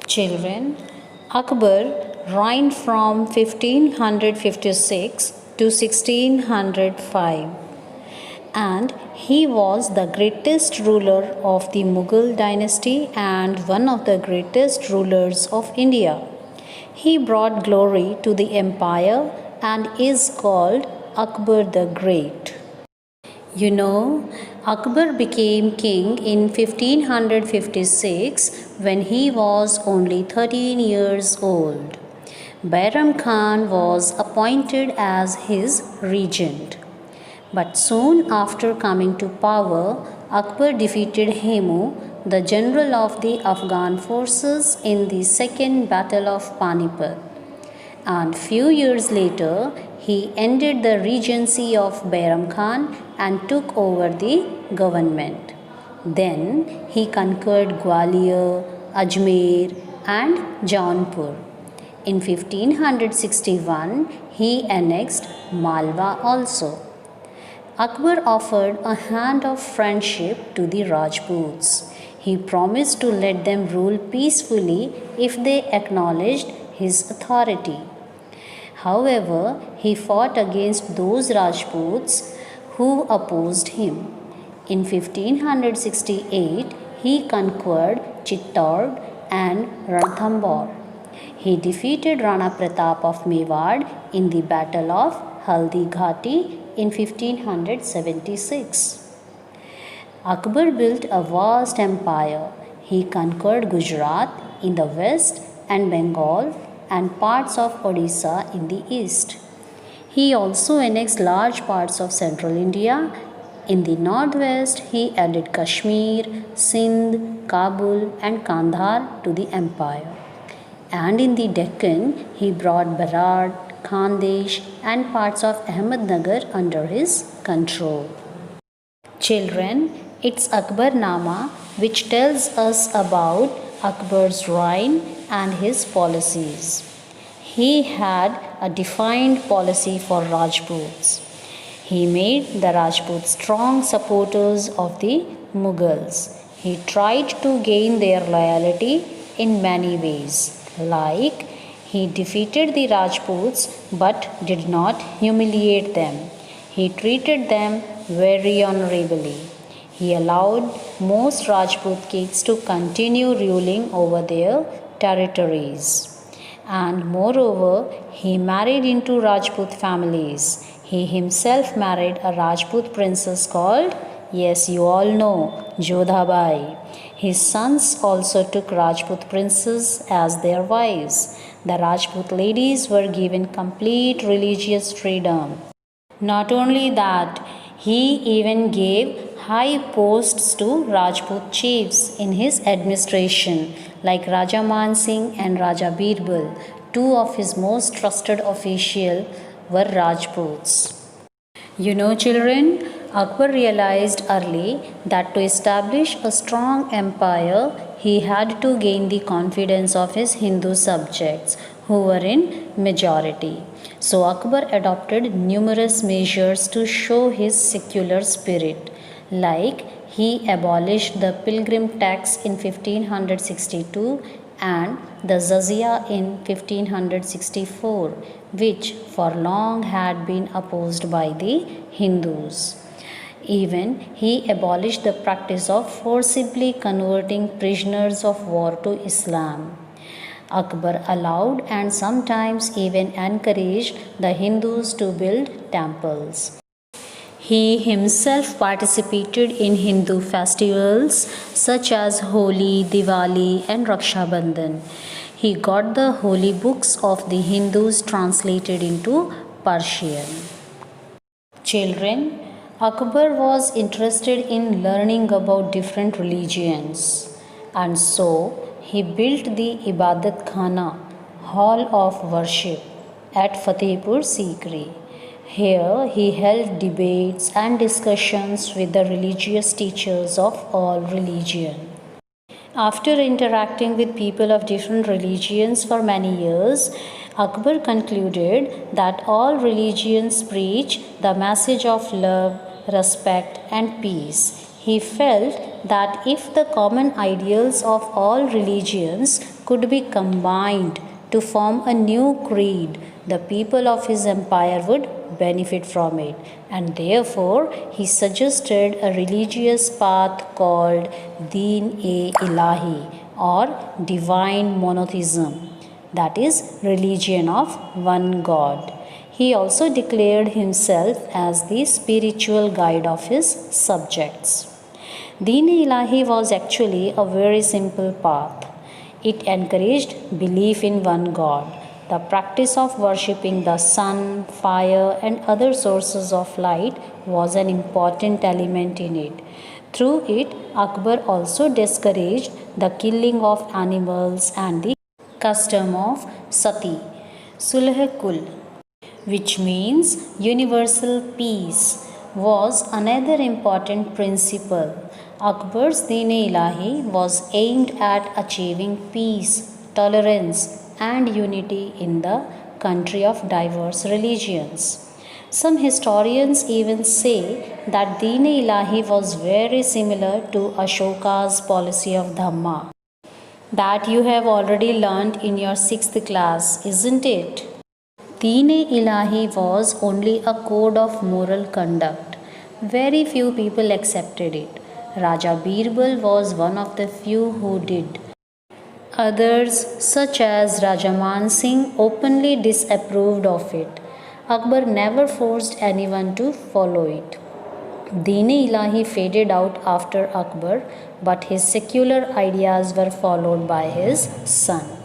Children, Akbar reigned from 1556 to 1605, and he was the greatest ruler of the Mughal dynasty and one of the greatest rulers of India. He brought glory to the empire and is called Akbar the Great. You know, Akbar became king in 1556 when he was only 13 years old. Bairam Khan was appointed as his regent. But soon after coming to power, Akbar defeated Hemu, the general of the Afghan forces, in the Second Battle of Panipat. And few years later, he ended the regency of Bairam Khan and took over the government. Then he conquered Gwalior, Ajmer, and Jaunpur. In 1561, he annexed Malwa also. Akbar offered a hand of friendship to the Rajputs. He promised to let them rule peacefully if they acknowledged his authority. However, he fought against those Rajputs who opposed him. In 1568, he conquered Chittor and Ranthambore. He defeated Rana Pratap of Mewar in the Battle of Haldi Ghati in 1576. Akbar built a vast empire. He conquered Gujarat in the west and Bengal and parts of Odisha in the east. He also annexed large parts of central India. In the northwest, he added Kashmir, Sindh, Kabul, and Kandahar to the empire. And in the Deccan, he brought Berar, Khandesh, and parts of Ahmednagar under his control. Children, it's Akbarnama which tells us about Akbar's reign and his policies. He had a defined policy for Rajputs. He made the Rajputs strong supporters of the Mughals. He tried to gain their loyalty in many ways, like he defeated the Rajputs but did not humiliate them. He treated them very honorably. He allowed most Rajput kings to continue ruling over their territories. And moreover, he married into Rajput families. He himself married a Rajput princess called, yes, you all know, Jodhabai. His sons also took Rajput princes as their wives. The Rajput ladies were given complete religious freedom. Not only that, he even gave high posts to Rajput chiefs in his administration, like Raja Man Singh and Raja Birbal. Two of his most trusted officials were Rajputs. You know, children, Akbar realized early that to establish a strong empire, he had to gain the confidence of his Hindu subjects, who were in majority. So Akbar adopted numerous measures to show his secular spirit, like he abolished the pilgrim tax in 1562 and the jizya in 1564, which for long had been opposed by the Hindus. Even he abolished the practice of forcibly converting prisoners of war to Islam. Akbar allowed and sometimes even encouraged the Hindus to build temples. He himself participated in Hindu festivals such as Holi, Diwali, and Raksha Bandhan. He got the holy books of the Hindus translated into Persian. Children, Akbar was interested in learning about different religions, and so he built the Ibadat Khana, hall of worship, at Fatehpur Sikri. Here he held debates and discussions with the religious teachers of all religions. After interacting with people of different religions for many years, Akbar concluded that all religions preach the message of love, respect, and peace. He felt that if the common ideals of all religions could be combined to form a new creed, the people of his empire would benefit from it, and therefore he suggested a religious path called Deen-e-Ilahi or divine monotheism, that is, religion of one God. He also declared himself as the spiritual guide of his subjects. Deen-e-Ilahi was actually a very simple path. It encouraged belief in one God. The practice of worshipping the sun, fire, and other sources of light was an important element in it. Through it, Akbar also discouraged the killing of animals and the custom of sati, sulh kul, which means universal peace, was another important principle. Akbar's Deen-e-Ilahi was aimed at achieving peace, tolerance, and unity in the country of diverse religions. Some historians even say that Deen-e-Ilahi was very similar to Ashoka's policy of Dhamma, that you have already learned in your 6th class, isn't it? Deen-e-Ilahi was only a code of moral conduct. Very few people accepted it. Raja Birbal was one of the few who did. Others, such as Raja Man Singh, openly disapproved of it. Akbar never forced anyone to follow it. Deen-e-Ilahi faded out after Akbar, but his secular ideas were followed by his son.